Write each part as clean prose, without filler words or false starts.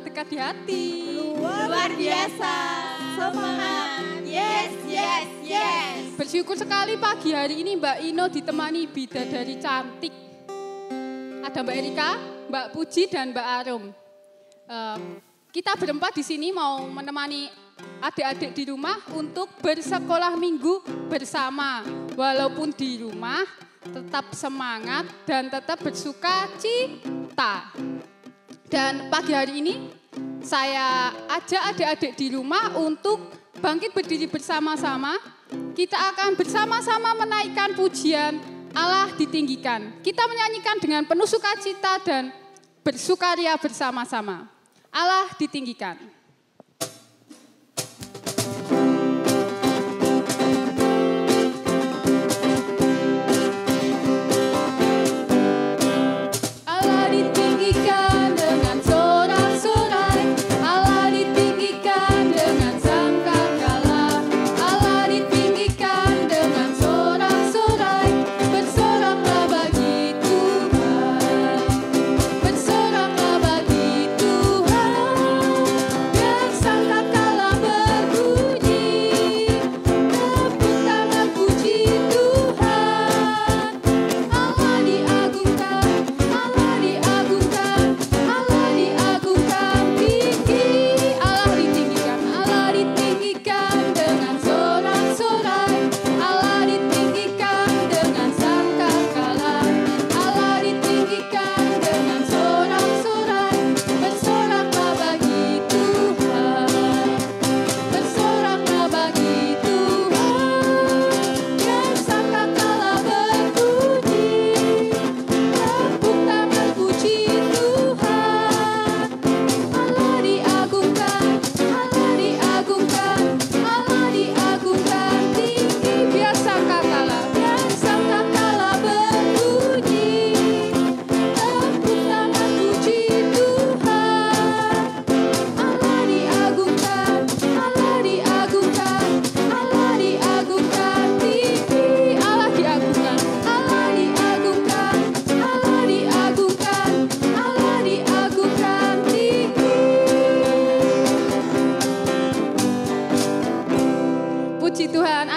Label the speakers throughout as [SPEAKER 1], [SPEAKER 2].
[SPEAKER 1] dekat di hati.
[SPEAKER 2] Luar biasa. Semangat. Yes, yes, yes.
[SPEAKER 1] Bersyukur sekali pagi hari ini Mbak Ino ditemani bidadari cantik. Ada Mbak Erika, Mbak Puji, dan Mbak Arum. Kita berempat di sini mau menemani adik-adik di rumah untuk bersekolah minggu bersama. Walaupun di rumah, tetap semangat dan tetap bersuka cita. Dan pagi hari ini saya ajak adik-adik di rumah untuk bangkit berdiri bersama-sama. Kita akan bersama-sama menaikkan pujian Allah ditinggikan. Kita menyanyikan dengan penuh sukacita dan bersukaria bersama-sama. Allah ditinggikan.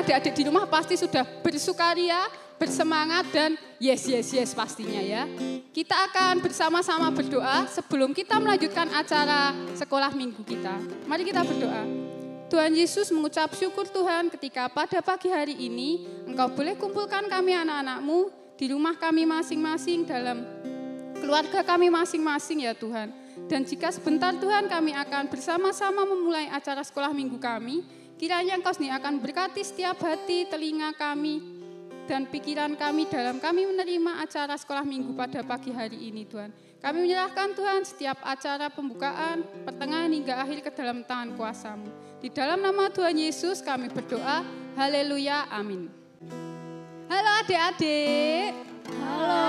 [SPEAKER 1] Adik-adik di rumah pasti sudah bersukaria, bersemangat, dan yes, yes, yes pastinya ya. Kita akan bersama-sama berdoa sebelum kita melanjutkan acara sekolah minggu kita. Mari kita berdoa. Tuhan Yesus mengucap syukur Tuhan ketika pada pagi hari ini Engkau boleh kumpulkan kami anak-anak-Mu di rumah kami masing-masing, dalam keluarga kami masing-masing ya Tuhan. Dan jika sebentar Tuhan kami akan bersama-sama memulai acara sekolah minggu kami, kiranya Engkau sendiri akan berkati setiap hati, telinga kami, dan pikiran kami dalam kami menerima acara sekolah minggu pada pagi hari ini Tuhan. Kami menyerahkan Tuhan setiap acara pembukaan, pertengahan hingga akhir ke dalam tangan kuasa-Mu. Di dalam nama Tuhan Yesus kami berdoa, haleluya, amin. Halo adik-adik.
[SPEAKER 2] Halo.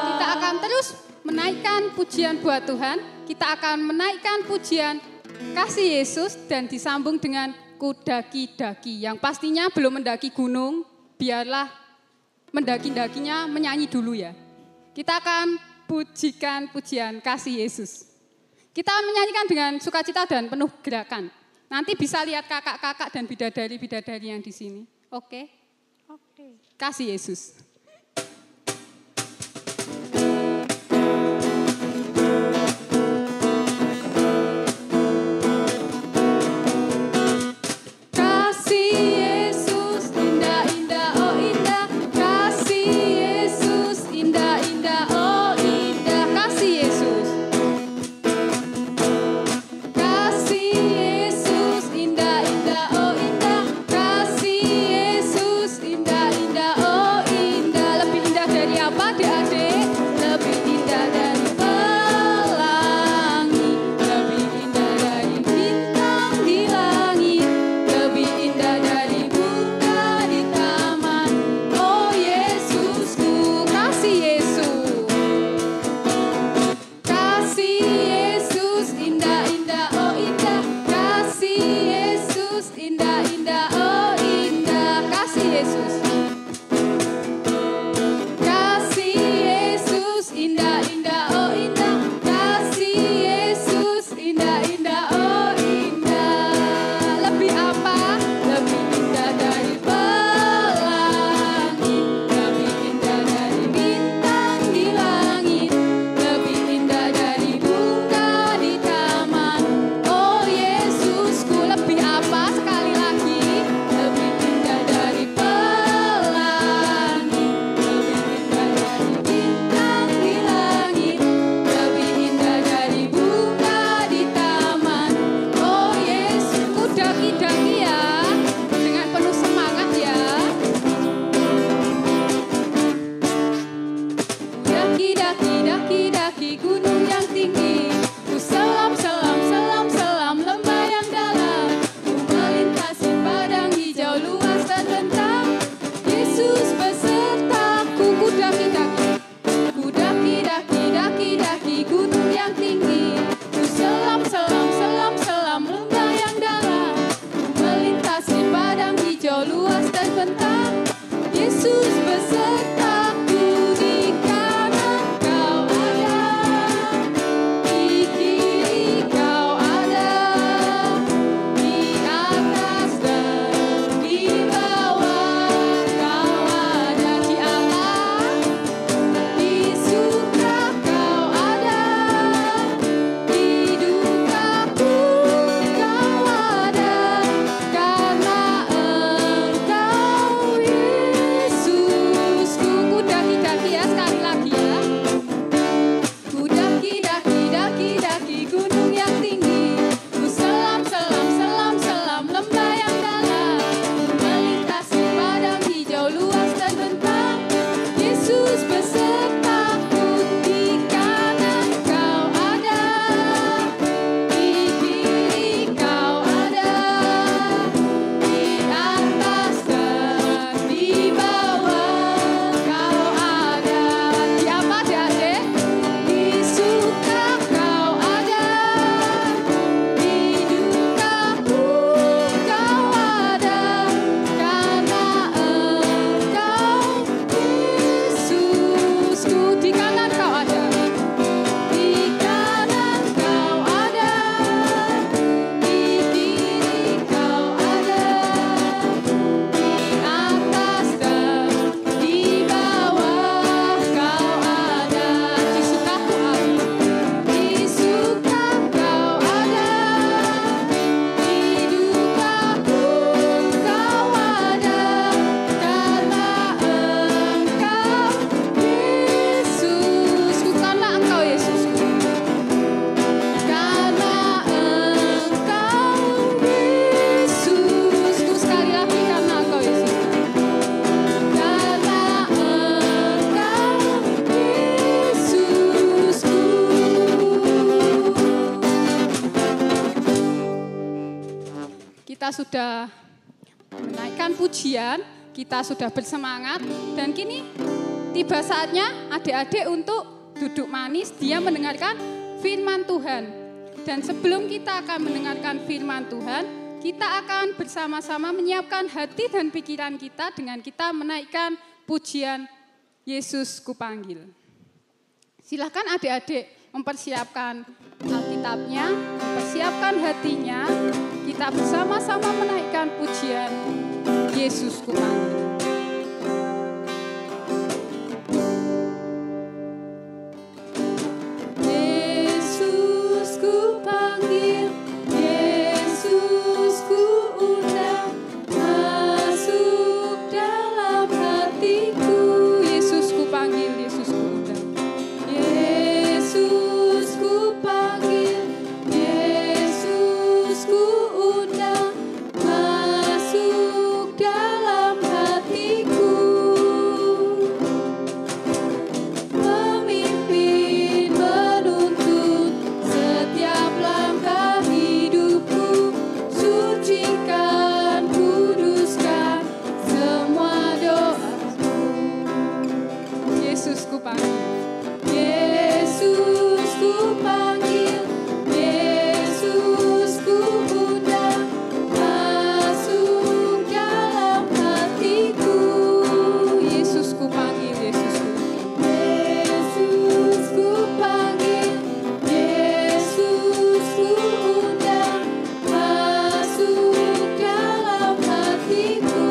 [SPEAKER 1] Kita akan terus menaikkan pujian buat Tuhan. Kita akan menaikkan pujian kasih Yesus dan disambung dengan kudaki-daki, yang pastinya belum mendaki gunung, biarlah mendaki-dakinya menyanyi dulu ya. Kita akan pujikan pujian kasih Yesus. Kita akan menyanyikan dengan sukacita dan penuh gerakan. Nanti bisa lihat kakak-kakak dan bidadari-bidadari yang di sini. Oke? Oke. Kasih Yesus.
[SPEAKER 3] Indah, oh indah,
[SPEAKER 1] kita sudah menaikkan pujian, kita sudah bersemangat, dan kini tiba saatnya adik-adik untuk duduk manis, dia mendengarkan firman Tuhan. Dan sebelum kita akan mendengarkan firman Tuhan, kita akan bersama-sama menyiapkan hati dan pikiran kita dengan kita menaikkan pujian Yesus Kupanggil. Silakan adik-adik mempersiapkan Alkitabnya, mempersiapkan hatinya, kita bersama-sama menaikkan pujian Yesus Kupanggil. Yesus Kupanggil, Yesus Kuundang, masuk dalam hatiku. Yesus Kupanggil, Yesus Kuundang. Yesus Kupanggil, Yesus Kuundang, masuk dalam hatiku. Memimpin, menuntun setiap langkah hidupku, sucikan, kuduskan semua doaku. Yesus Kupanggil, Yesus Kupanggil, Yesus Kuundang, masuk dalam hatiku. Yesus Kupanggil, Yesus Kuundang. Yesus Kupanggil, Yesus Kuundang, masuk dalam hatiku.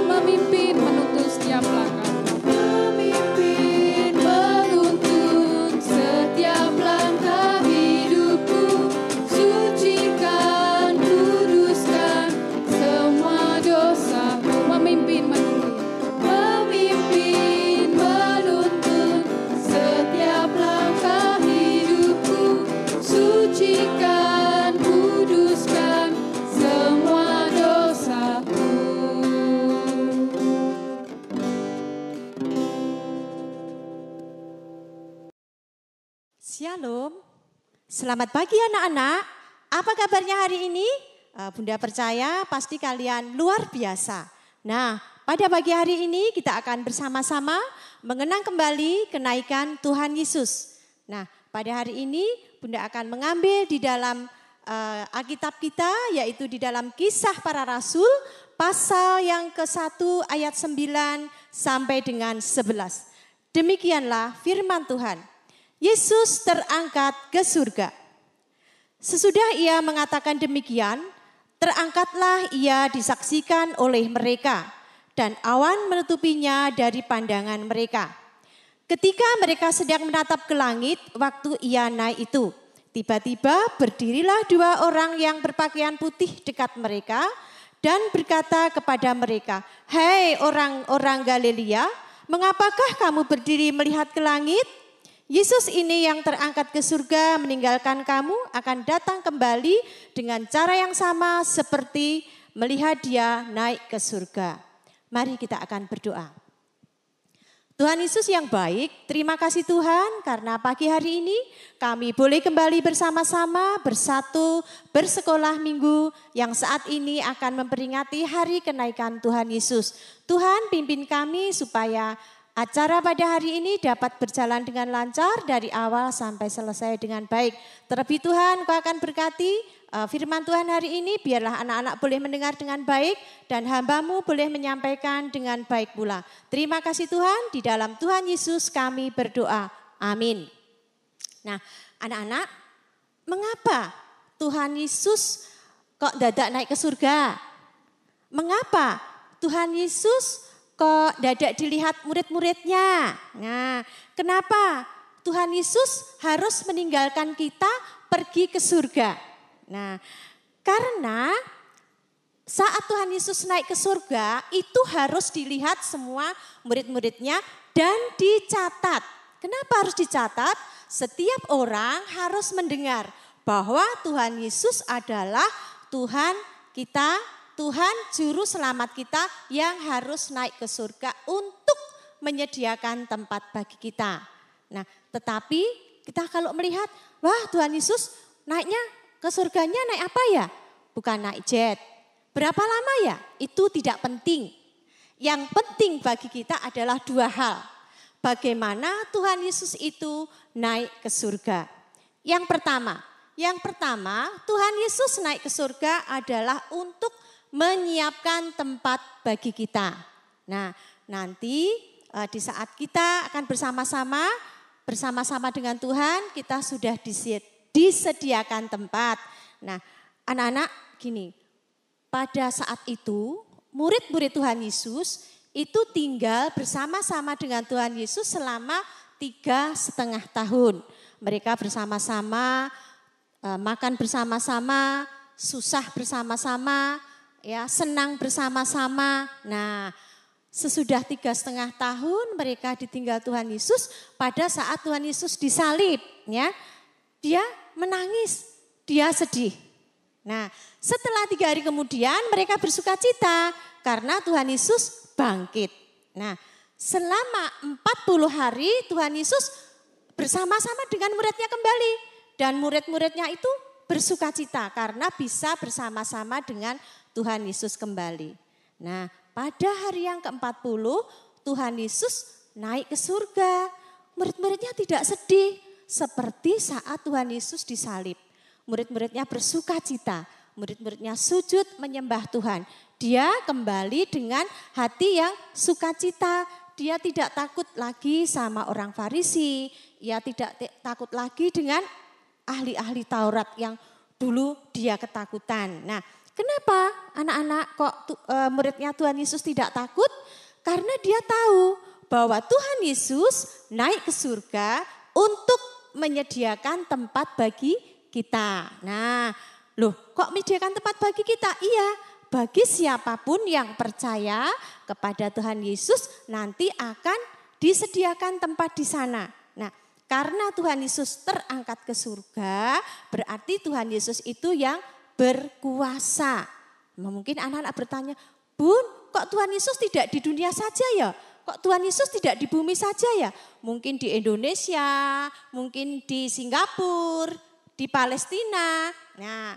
[SPEAKER 1] Memimpin, menuntun setiap langkah. Memimpin, menuntun setiap langkah hidupku, sucikan, kuduskan semua dosaku. Memimpin, menuntun. Memimpin, menuntun setiap langkah hidupku, sucikan, kuduskan semua dosaku.
[SPEAKER 2] Shalom, selamat pagi anak-anak. Apa kabarnya hari ini? Bunda percaya pasti kalian luar biasa. Nah, pada pagi hari ini kita akan bersama-sama mengenang kembali kenaikan Tuhan Yesus. Nah, pada hari ini Bunda akan mengambil di dalam Alkitab kita, yaitu di dalam Kisah Para Rasul, pasal yang ke-1 ayat 9 sampai dengan 11. Demikianlah firman Tuhan. Yesus terangkat ke surga. Sesudah ia mengatakan demikian, terangkatlah ia disaksikan oleh mereka, dan awan menutupinya dari pandangan mereka. Ketika mereka sedang menatap ke langit, waktu ia naik itu, tiba-tiba berdirilah dua orang yang berpakaian putih dekat mereka, dan berkata kepada mereka, "Hai orang-orang Galilea, mengapakah kamu berdiri melihat ke langit? Yesus ini yang terangkat ke surga meninggalkan kamu akan datang kembali dengan cara yang sama seperti melihat dia naik ke surga." Mari kita akan berdoa. Tuhan Yesus yang baik, terima kasih Tuhan karena pagi hari ini kami boleh kembali bersama-sama bersatu bersekolah minggu yang saat ini akan memperingati hari kenaikan Tuhan Yesus. Tuhan pimpin kami supaya acara pada hari ini dapat berjalan dengan lancar dari awal sampai selesai dengan baik. Terlebih Tuhan, Kau akan berkati firman Tuhan hari ini, biarlah anak-anak boleh mendengar dengan baik dan hamba-Mu boleh menyampaikan dengan baik pula. Terima kasih Tuhan, di dalam Tuhan Yesus kami berdoa. Amin. Nah, anak-anak, mengapa Tuhan Yesus kok dadak naik ke surga? Mengapa Tuhan Yesus kok dadak dilihat murid-muridnya? Nah, kenapa Tuhan Yesus harus meninggalkan kita pergi ke surga? Nah, karena saat Tuhan Yesus naik ke surga, itu harus dilihat semua murid-muridnya dan dicatat. Kenapa harus dicatat? Setiap orang harus mendengar bahwa Tuhan Yesus adalah Tuhan kita, Tuhan juru selamat kita yang harus naik ke surga untuk menyediakan tempat bagi kita. Nah, tetapi kita kalau melihat, wah Tuhan Yesus naiknya ke surganya naik apa ya? Bukan naik jet, Berapa lama ya? Itu tidak penting. Yang penting bagi kita adalah dua hal. Bagaimana Tuhan Yesus itu naik ke surga. Yang pertama Tuhan Yesus naik ke surga adalah untuk menyiapkan tempat bagi kita. Nah, nanti di saat kita akan bersama-sama dengan Tuhan, kita sudah disediakan tempat. Nah, anak-anak gini, pada saat itu murid-murid Tuhan Yesus itu tinggal bersama-sama dengan Tuhan Yesus selama 3,5 tahun. Mereka bersama-sama, makan bersama-sama, susah bersama-sama, ya, senang bersama-sama. Nah, sesudah 3,5 tahun mereka ditinggal Tuhan Yesus, pada saat Tuhan Yesus disalib, ya, dia menangis, dia sedih. Nah, setelah 3 hari kemudian mereka bersuka cita karena Tuhan Yesus bangkit. Nah, selama 40 hari Tuhan Yesus bersama-sama dengan muridnya kembali. Dan murid-muridnya itu bersuka cita karena bisa bersama-sama dengan Tuhan Yesus kembali. Nah, pada hari yang ke-40 Tuhan Yesus naik ke surga. Murid-muridnya tidak sedih seperti saat Tuhan Yesus disalib. Murid-muridnya bersuka cita, murid-muridnya sujud menyembah Tuhan. Dia kembali dengan hati yang sukacita. Dia tidak takut lagi sama orang Farisi. Ia tidak takut lagi dengan ahli-ahli Taurat yang dulu dia ketakutan. Nah, kenapa anak-anak kok muridnya Tuhan Yesus tidak takut? Karena dia tahu bahwa Tuhan Yesus naik ke surga untuk menyediakan tempat bagi kita. Nah, loh, kok menyediakan tempat bagi kita? Iya, bagi siapapun yang percaya kepada Tuhan Yesus nanti akan disediakan tempat di sana. Nah, karena Tuhan Yesus terangkat ke surga, berarti Tuhan Yesus itu yang berkuasa. Mungkin anak-anak bertanya, Bun, kok Tuhan Yesus tidak di dunia saja ya? Kok Tuhan Yesus tidak di bumi saja ya? Mungkin di Indonesia, mungkin di Singapura, di Palestina. Nah,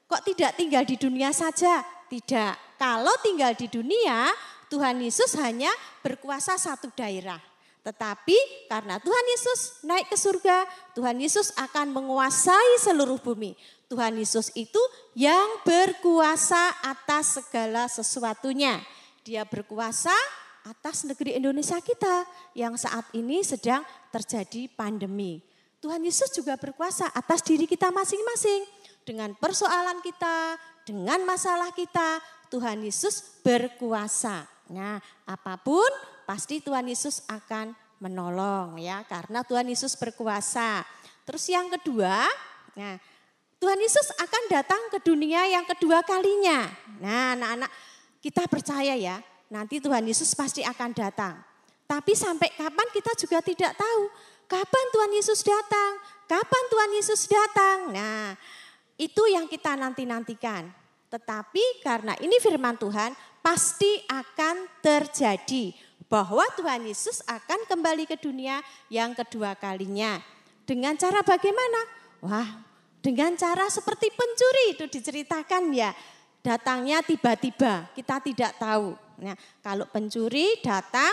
[SPEAKER 2] kok tidak tinggal di dunia saja? Tidak. Kalau tinggal di dunia, Tuhan Yesus hanya berkuasa satu daerah. Tetapi karena Tuhan Yesus naik ke surga, Tuhan Yesus akan menguasai seluruh bumi. Tuhan Yesus itu yang berkuasa atas segala sesuatunya. Dia berkuasa atas negeri Indonesia kita yang saat ini sedang terjadi pandemi. Tuhan Yesus juga berkuasa atas diri kita masing-masing. Dengan persoalan kita, dengan masalah kita, Tuhan Yesus berkuasa. Nah, apapun pasti Tuhan Yesus akan menolong ya, karena Tuhan Yesus berkuasa. Terus yang kedua, nah, Tuhan Yesus akan datang ke dunia yang kedua kalinya. Nah, anak-anak kita percaya ya, nanti Tuhan Yesus pasti akan datang. Tapi sampai kapan kita juga tidak tahu. Kapan Tuhan Yesus datang? Kapan Tuhan Yesus datang? Nah, itu yang kita nanti-nantikan. Tetapi karena ini firman Tuhan, pasti akan terjadi bahwa Tuhan Yesus akan kembali ke dunia yang kedua kalinya. Dengan cara bagaimana? Wah, dengan cara seperti pencuri itu diceritakan ya. Datangnya tiba-tiba, kita tidak tahu. Nah, kalau pencuri datang,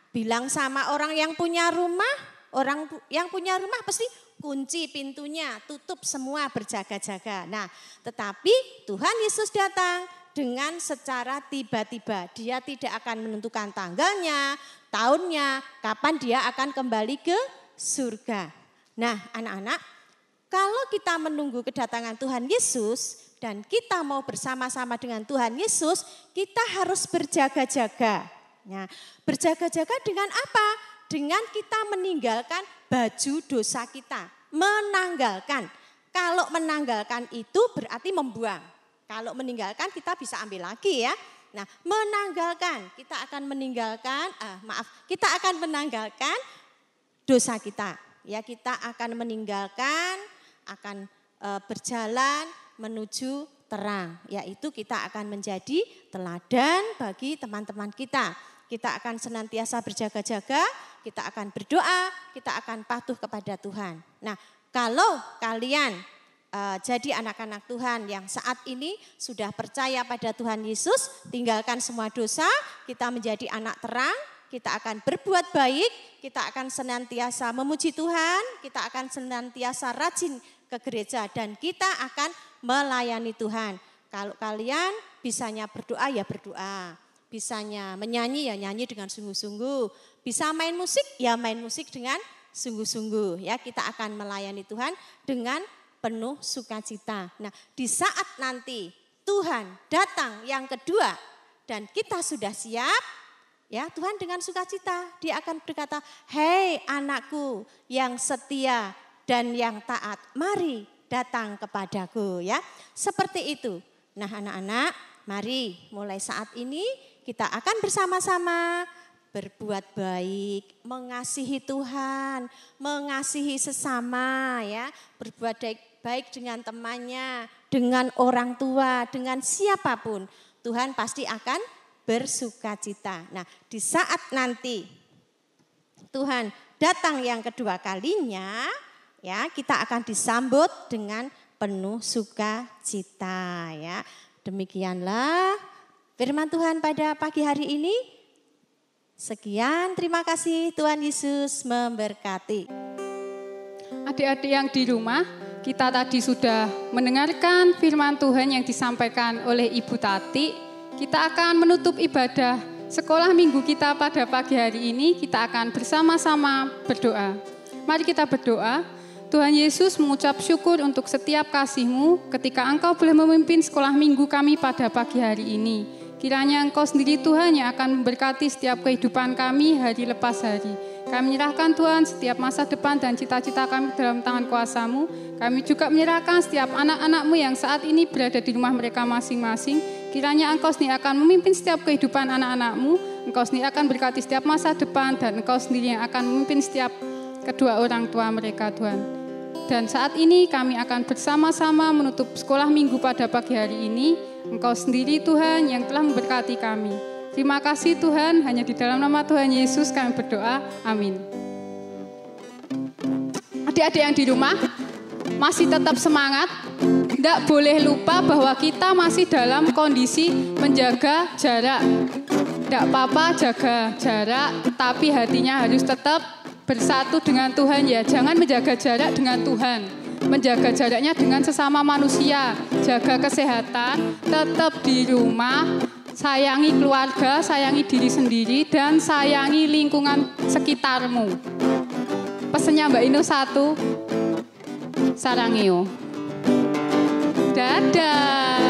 [SPEAKER 2] bilang sama orang yang punya rumah, orang yang punya rumah pasti kunci pintunya, tutup semua, berjaga-jaga. Nah, tetapi Tuhan Yesus datang dengan secara tiba-tiba. Dia tidak akan menentukan tanggalnya, tahunnya, kapan dia akan kembali ke surga. Nah, anak-anak, kalau kita menunggu kedatangan Tuhan Yesus dan kita mau bersama-sama dengan Tuhan Yesus, kita harus berjaga-jaga. Nah, berjaga-jaga dengan apa? Dengan kita meninggalkan baju dosa kita. Menanggalkan. Kalau menanggalkan itu berarti membuang. Kalau meninggalkan kita bisa ambil lagi ya. Nah, menanggalkan, kita akan meninggalkan, kita akan menanggalkan dosa kita. Ya, kita akan meninggalkan, akan berjalan menuju terang. Yaitu kita akan menjadi teladan bagi teman-teman kita. Kita akan senantiasa berjaga-jaga, kita akan berdoa, kita akan patuh kepada Tuhan. Nah, kalau kalian jadi anak-anak Tuhan yang saat ini sudah percaya pada Tuhan Yesus, tinggalkan semua dosa, kita menjadi anak terang, kita akan berbuat baik, kita akan senantiasa memuji Tuhan, kita akan senantiasa rajin ke gereja dan kita akan melayani Tuhan. Kalau kalian bisanya berdoa ya berdoa, bisanya menyanyi ya nyanyi dengan sungguh-sungguh, bisa main musik ya main musik dengan sungguh-sungguh ya, kita akan melayani Tuhan dengan penuh sukacita. Nah, di saat nanti Tuhan datang yang kedua dan kita sudah siap, ya Tuhan dengan sukacita dia akan berkata, "Hei anakku yang setia dan yang taat, mari datang kepadaku," ya. Seperti itu. Nah, anak-anak, mari mulai saat ini kita akan bersama-sama berbuat baik, mengasihi Tuhan, mengasihi sesama ya, berbuat baik dengan temannya, dengan orang tua, dengan siapapun. Tuhan pasti akan bersukacita. Nah, di saat nanti Tuhan datang yang kedua kalinya, ya, kita akan disambut dengan penuh sukacita ya. Demikianlah firman Tuhan pada pagi hari ini. Sekian, terima kasih, Tuhan Yesus memberkati.
[SPEAKER 1] Adik-adik yang di rumah, kita tadi sudah mendengarkan firman Tuhan yang disampaikan oleh Ibu Tati. Kita akan menutup ibadah sekolah minggu kita pada pagi hari ini. Kita akan bersama-sama berdoa. Mari kita berdoa. Tuhan Yesus, mengucap syukur untuk setiap kasih-Mu ketika Engkau boleh memimpin sekolah minggu kami pada pagi hari ini. Kiranya Engkau sendiri Tuhan yang akan memberkati setiap kehidupan kami hari lepas hari. Kami menyerahkan Tuhan setiap masa depan dan cita-cita kami dalam tangan kuasa-Mu. Kami juga menyerahkan setiap anak-anak-Mu yang saat ini berada di rumah mereka masing-masing. Kiranya Engkau sendiri akan memimpin setiap kehidupan anak-anak-Mu. Engkau sendiri akan berkati setiap masa depan dan Engkau sendiri yang akan memimpin setiap kedua orang tua mereka Tuhan. Dan saat ini kami akan bersama-sama menutup sekolah minggu pada pagi hari ini. Engkau sendiri Tuhan yang telah memberkati kami. Terima kasih Tuhan, hanya di dalam nama Tuhan Yesus kami berdoa, amin. Adik-adik yang di rumah, masih tetap semangat. Tidak boleh lupa bahwa kita masih dalam kondisi menjaga jarak. Tidak apa-apa jaga jarak, tapi hatinya harus tetap bersatu dengan Tuhan ya. Jangan menjaga jarak dengan Tuhan. Menjaga jaraknya dengan sesama manusia, jaga kesehatan, tetap di rumah, sayangi keluarga, sayangi diri sendiri, dan sayangi lingkungan sekitarmu. Pesannya Mbak Inu 1, sarangio. Dadah.